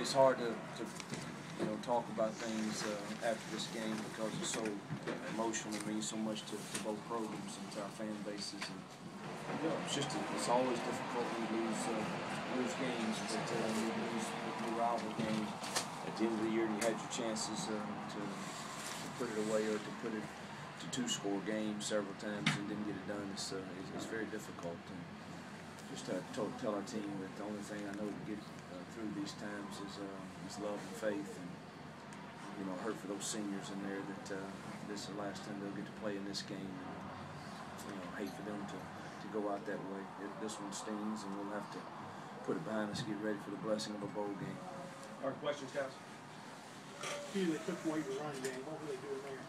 it's hard to talk about things after this game because it's so emotional and means so much to both programs and to our fan bases. And it's always difficult when you lose games, but when you lose your rival game at the end of the year, you had your chances to put it away or to put it to two-score games several times and didn't get it done. It's very difficult. And just to tell our team that the only thing I know to get through these times is love and faith, and hurt for those seniors in there that this is the last time they'll get to play in this game. And, hate for them to go out that way. This one stings, and we'll have to put it behind us, get ready for the blessing of a bowl game. All right, questions, guys? Hugh, they took away your running game. What were they doing there?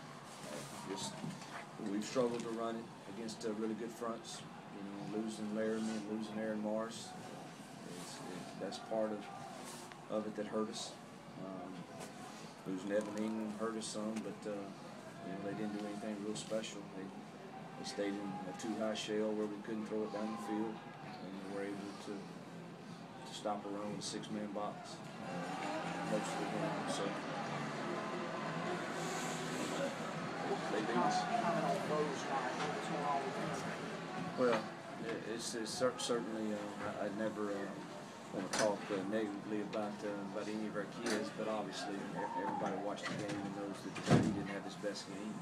We've struggled to run it against really good fronts. Losing Laramie and losing Aaron Morris, that's part of it that hurt us. Losing Evan England hurt us some, but they didn't do anything real special. They stayed in a too-high shell where we couldn't throw it down the field, and we were able to stop a run with a six-man box most of the game. So they beat us. Well, it's certainly I never want to talk negatively about any of our kids, but obviously everybody watched the game and knows that he didn't have his best game.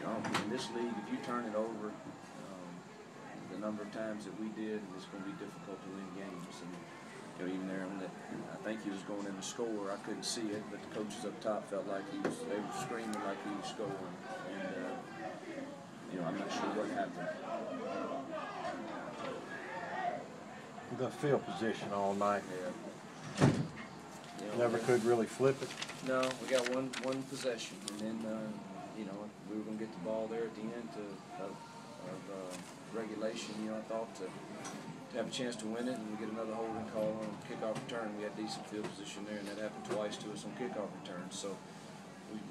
In this league, if you turn it over the number of times that we did, it's going to be difficult to win games. And even there, I think he was going in to score. I couldn't see it, but the coaches up top felt like they were screaming like he was scoring. And I'm not sure what happened. The field position all night. Yeah. Never could really flip it. No, we got one possession, and then we were going to get the ball there at the end of regulation. I thought to have a chance to win it, and we get another holding call on kickoff return. We had decent field position there, and that happened twice to us on kickoff return. So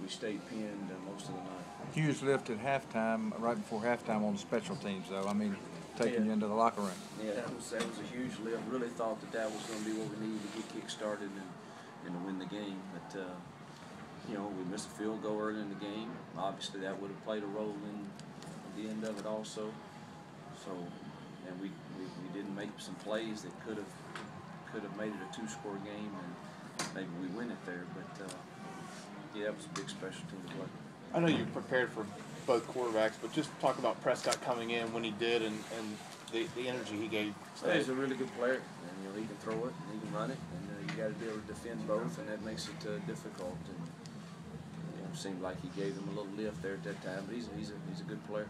we stayed pinned most of the night. Hughes left at halftime, right before halftime on the special teams, though. I mean, taking you into the locker room. Yeah, that was a huge lift. Really thought that was going to be what we needed to get kick-started and to win the game. But, we missed a field goal early in the game. Obviously, that would have played a role in the end of it also. So, and we didn't make some plays that could have made it a two-score game, and maybe we win it there. But, yeah, that was a big special team play. I know you prepared for both quarterbacks, but just talk about Prescott coming in when he did and the energy he gave. He's a really good player, and he can throw it and he can run it, and you got to be able to defend both, and that makes it difficult. And it seemed like he gave them a little lift there at that time, but he's a good player.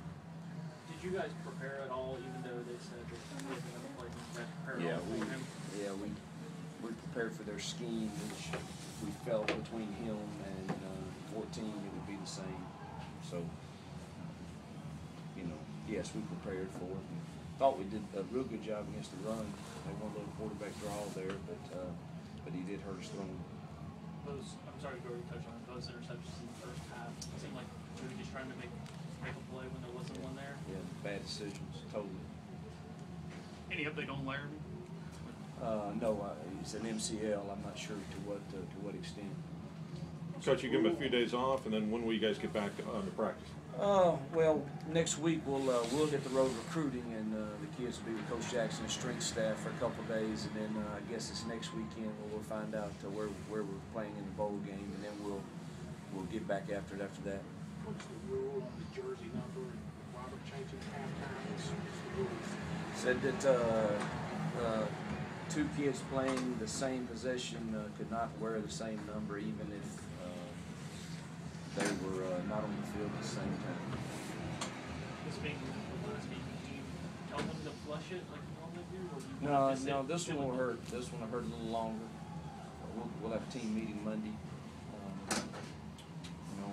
Did you guys prepare at all, even though they said that he wasn't going to play? We prepared for their scheme, which we felt between him and 14 it would be the same. So, yes, we prepared for it. And thought we did a real good job against the run. They won a little quarterback draw there, but he did hurt us throwing. I'm sorry, Gordy, touch on those interceptions in the first half. It seemed like we were just trying to make a play when there wasn't one there. Yeah, bad decisions, totally. Any update on Laramie? No, it's an MCL. I'm not sure to what extent. Coach, you give them a few days off, and then when will you guys get back to practice? Well, next week we'll hit the road recruiting, and the kids will be with Coach Jackson's strength staff for a couple of days, and then I guess it's next weekend where we'll find out where we're playing in the bowl game, and then we'll get back after it after that. What's the rule on the jersey number and Robert changing halftime? What's the rule? Said that two kids playing the same possession could not wear the same number, even if they were not on the field at the same time. This being the last game, do you tell them to flush it like you normally do? Or do you No, this one will hurt. This one will hurt a little longer. We'll have a team meeting Monday.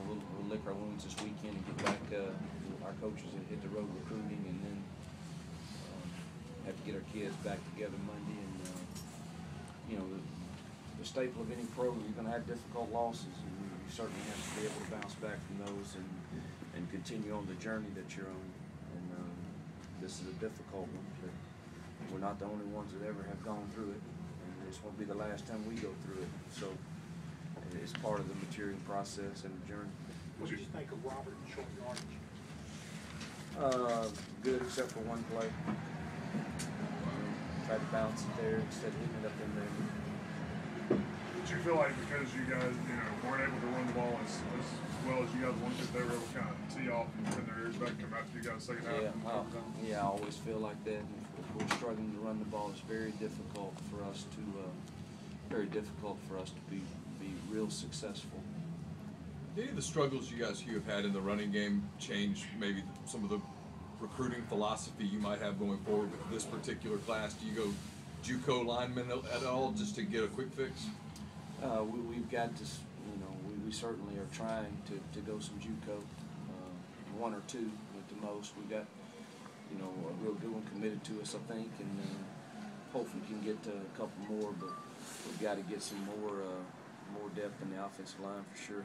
We'll lick our wounds this weekend and get back. Our coaches will hit the road recruiting, and then have to get our kids back together Monday. And the staple of any program, you're going to have difficult losses, and you certainly have to be able to bounce back from those and continue on the journey that you're on. And this is a difficult one, but we're not the only ones that ever have gone through it. And this won't be the last time we go through it. So it's part of the maturing process and the journey. What did you think of Robert in short yardage? Good except for one play. Tried to bounce it there instead of hitting it up in there. Did you feel like because you guys, weren't able to run the ball as well as you guys wanted, they were able to kind of tee off and pin their ears back and come after you guys second half? Yeah, I always feel like that. If we're struggling to run the ball, it's very difficult for us to be real successful. Any of the struggles you guys, Hugh, have had in the running game change maybe some of the recruiting philosophy you might have going forward with this particular class? Do you go JUCO linemen at all just to get a quick fix? We've got to, we certainly are trying to go some JUCO, one or two at the most. We got, a real good one committed to us, I think, and hopefully can get a couple more. But we've got to get some more depth in the offensive line for sure.